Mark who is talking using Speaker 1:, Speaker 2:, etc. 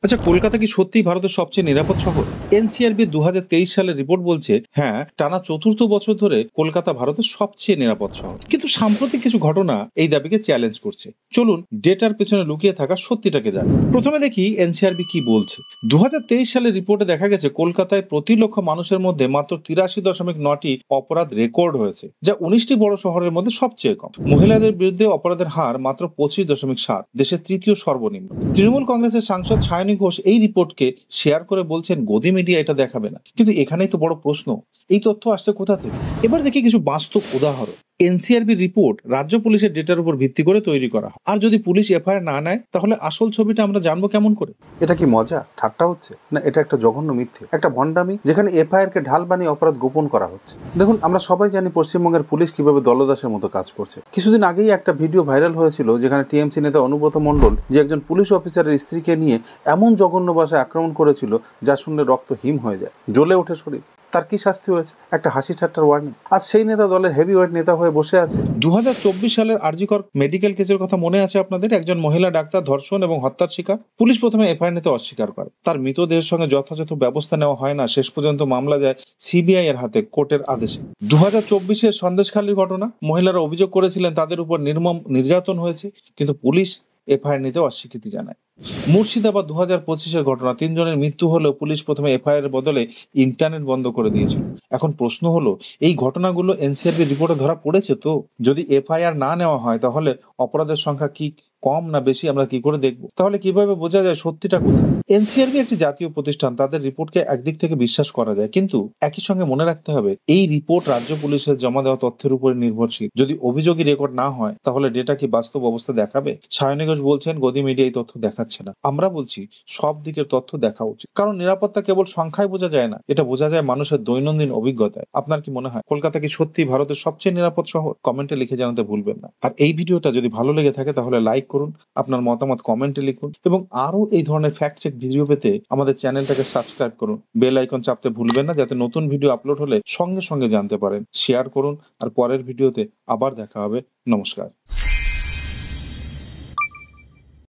Speaker 1: আচ্ছা, কলকাতা কি সত্যিই ভারতের সবচেয়ে নিরাপদ শহর? এনসিআরবি 2023 সালের রিপোর্ট বলছে, হ্যাঁ, টানা চতুর্থ বছর ধরে কলকাতা ভারতের সবচেয়ে নিরাপদ শহর। কিন্তু সাম্প্রতিক কিছু ঘটনা এই দাবিকে চ্যালেঞ্জ করছে। চলুন ডেটার পেছনে লুকিয়ে থাকা সত্যিটাকে জানি। প্রথমে দেখি এনসিআরবি কি বলছে। 2023 সালের রিপোর্টে দেখা গেছে কলকাতায় প্রতি লক্ষ মানুষের মধ্যে মাত্র 83.9টি অপরাধ রেকর্ড হয়েছে, যা 19টি বড় শহরের মধ্যে সবচেয়ে কম। মহিলাদের বিরুদ্ধে অপরাধের হার মাত্র 25.7, দেশের তৃতীয় সর্বনিম্ন। তৃণমূল কংগ্রেসের সাংসদ সায়নী ঘোষ এই রিপোর্টকে শেয়ার করে বলছেন গদি মিডিয়া এটা দেখাবে না। কিন্তু এখানেই তো বড় প্রশ্ন, এই তথ্য আসছে কোথা থেকে? এবার দেখি কিছু বাস্তব উদাহরণ। এনসিআরবি রিপোর্ট রাজ্য পুলিশের ডেটার উপর ভিত্তি করে তৈরি করা হয়। আর যদি পুলিশ এফআইআর না নেয়, তাহলে আসল ছবিটা আমরা জানবো কেমন করে?
Speaker 2: এটা কি মজা, ঠাট্টা হচ্ছে, না এটা একটা জঘন্য মিথ্যে, একটা ভণ্ডামি, যেখানে এফআইআর কে ঢাল বানিয়ে অপরাধ গোপন করা হচ্ছে? দেখুন, আমরা সবাই জানি পশ্চিমবঙ্গের পুলিশ কিভাবে দলদাসের মতো কাজ করছে। কিছুদিন আগেই একটা ভিডিও ভাইরাল হয়েছিল, যেখানে টিএমসি নেতা অনুব্রত মণ্ডল যে একজন পুলিশ অফিসারের স্ত্রীকে নিয়ে এমন জঘন্য ভাষায় আক্রমণ করেছিল, যা শুনলে রক্ত হিম হয়ে যায়, জ্বলে ওঠে শরীর। তার কি শাস্তি হয়েছে? একটা হাসি ঠাট্টার ওয়ার্নিং। আজ সেই নেতা দলের হেভিওয়েট নেতা হয়ে বসে আছে।
Speaker 1: 2024 সালের আরজিকর মেডিকেল কেসের কথা মনে আছে আপনাদের? একজন মহিলা ডাক্তার ধর্ষণ এবং হত্যার শিকার। পুলিশ প্রথমে এফআইআর নিতে অস্বীকার করে। তার মৃতদেহের সঙ্গে যথাযথ ব্যবস্থা নেওয়া হয় না। শেষ পর্যন্ত মামলা যায় সিবিআই এর হাতে কোর্টের আদেশে। 2024-এর সন্দেশখালীর ঘটনা, মহিলারা অভিযোগ করেছিলেন তাদের উপর নির্মম নির্যাতন হয়েছে, কিন্তু পুলিশ এফআইআর নিতে অস্বীকৃতি জানায়। মুর্শিদাবাদ 2025-এর ঘটনা, 3 জনের মৃত্যু হলেও পুলিশ প্রথমে এফআইআর এর বদলে ইন্টারনেট বন্ধ করে দিয়েছিল। এখন প্রশ্ন হলো, এই ঘটনাগুলো এনসিআরবি রিপোর্টে ধরা পড়েছে তো? যদি এফআইআর না নেওয়া হয়, তাহলে অপরাধের সংখ্যা কি কম না বেশি আমরা কি করে দেখব? তাহলে কিভাবে বোঝা যায় সত্যিটা কোথায়? এনসিআরবি একটি জাতীয় প্রতিষ্ঠান, তাদের রিপোর্টকে একদিক থেকে বিশ্বাস করা যায়, কিন্তু একই সঙ্গে মনে রাখতে হবে এই রিপোর্ট রাজ্য পুলিশের জমা দেওয়া তথ্যের উপর নির্ভরশীল। যদি অভিযোগই রেকর্ড না হয়, তাহলে ডেটা কি বাস্তব অবস্থা দেখাবে? সায়নী ঘোষ বলছেন গদি মিডিয়া এই তথ্য দেখাচ্ছে না। আমরা বলছি সব দিকের তথ্য দেখা উচিত, কারণ নিরাপত্তা কেবল সংখ্যায় বোঝা যায় না, এটা বোঝা যায় মানুষের দৈনন্দিন অভিজ্ঞতায়। আপনার কি মনে হয় কলকাতা কি সত্যি ভারতের সবচেয়ে নিরাপদ শহর? কমেন্টে লিখে জানাতে ভুলবেন না। আর এই ভিডিওটা যদি ভালো লেগে থাকে, তাহলে লাইক করুন, আপনার মতামত কমেন্টে লিখুন, এবং আরো এই ধরনের ফ্যাক্ট চেক ভিডিও পেতে আমাদের চ্যানেলটাকে সাবস্ক্রাইব করুন। বেল আইকন চাপতে ভুলবেন না, যাতে নতুন ভিডিও আপলোড হলে সঙ্গে সঙ্গে জানতে পারেন। শেয়ার করুন, আর পরের ভিডিওতে আবার দেখা হবে। নমস্কার।